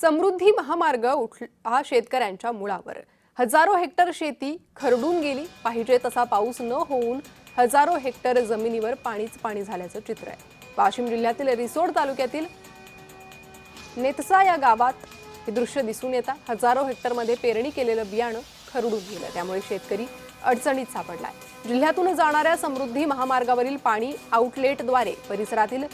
समृद्धी महामार्ग उठला शेतकऱ्यांच्या मुळावर। हजारो हेक्टर शेती खरडून गेली। पाहिजे तसा पाऊस न होऊन हजारो हेक्टर जमिनीवर पाणीच पाणी झाल्याचं चित्र आहे। वाशिम जिल्ह्यातील रिसोड तालुक्यातील नेतसा या गावात हे दृश्य दिसून येतात। हजारो हेक्टरमध्ये पेरणी केलेलं बियाणं खरडून गेलं, त्यामुळे शेतकरी अडचणीत सापडलाय। जिल्ह्यातून जाणाऱ्या समृद्धी महामार्गावरील पाणी आउटलेटद्वारे परिसरातील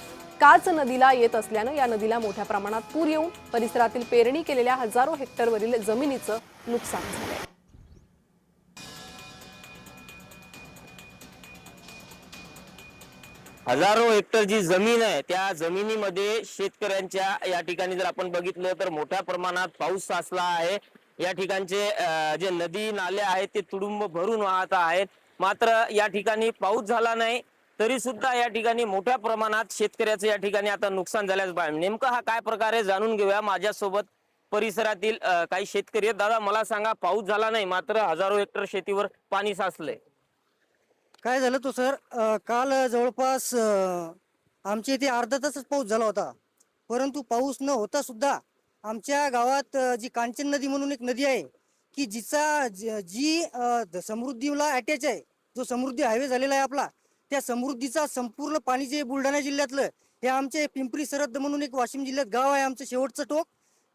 काच नदीला येत असल्यानं या नदीला मोठ्या प्रमाणात पूर येऊन परिसरातील पेरणी केलेल्या हजारो हेक्टरवरील जमिनीचं नुकसान झालंय। हजारो हेक्टर जी जमीन आहे त्या जमिनीमध्ये शेतकऱ्यांच्या या ठिकाणी जर आपण बघितलं तर मोठ्या प्रमाणात पाऊस साचला आहे। या ठिकाणचे जे नदी नाले आहेत ते तुडुंब भरून वाहत आहेत। मात्र या ठिकाणी पाऊस झाला नाही तरी सुद्धा या ठिकाणी मोठ्या प्रमाणात शेतकऱ्याचं या ठिकाणी आता नुकसान झाल्याचं पाहिजे। नेमका हा काय प्रकार आहे जाणून घेऊया। माझ्यासोबत परिसरातील काही शेतकरी आहेत। दादा मला सांगा, पाऊस झाला नाही मात्र हजारो हेक्टर शेतीवर पाणी साचलंय, काय झालं तो सर, काल जवळपास आमच्या इथे अर्धा तासच पाऊस झाला होता, परंतु पाऊस न होता सुद्धा आमच्या गावात जी कांचन नदी म्हणून एक नदी आहे की जिचा जी समृद्धीला अटॅच आहे, जो समृद्धी हायवे झालेला आहे आपला, त्या समृद्धीचा संपूर्ण पाणी जे बुलढाणा जिल्ह्यातलं हे आमचे पिंपरी सरहद्द म्हणून एक वाशिम जिल्ह्यात गाव आहे आमचं शेवटचं टोक,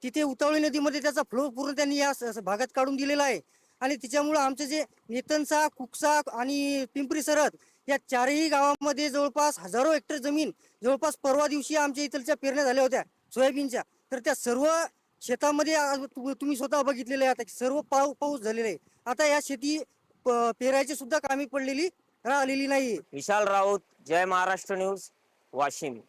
तिथे उतावळी नदीमध्ये त्याचा फ्लो पूर्ण त्यांनी या भागात काढून दिलेला आहे। आणि त्याच्यामुळे आमचे जे नेतनसा, कुकसा आणि पिंपरी सरहद या चारही गावामध्ये जवळपास हजारो हेक्टर जमीन, जवळपास परवा दिवशी आमच्या इथलच्या पेरण्या झाल्या होत्या सोयाबीनच्या, तर त्या सर्व शेतामध्ये तुम्ही स्वतः बघितलेले आहे आता सर्व पाऊस झालेला आहे। आता या शेती पेरायची सुद्धा कामी पडलेली राहिलेली नाही। विशाल राऊत, जय महाराष्ट्र न्यूज, वाशिम।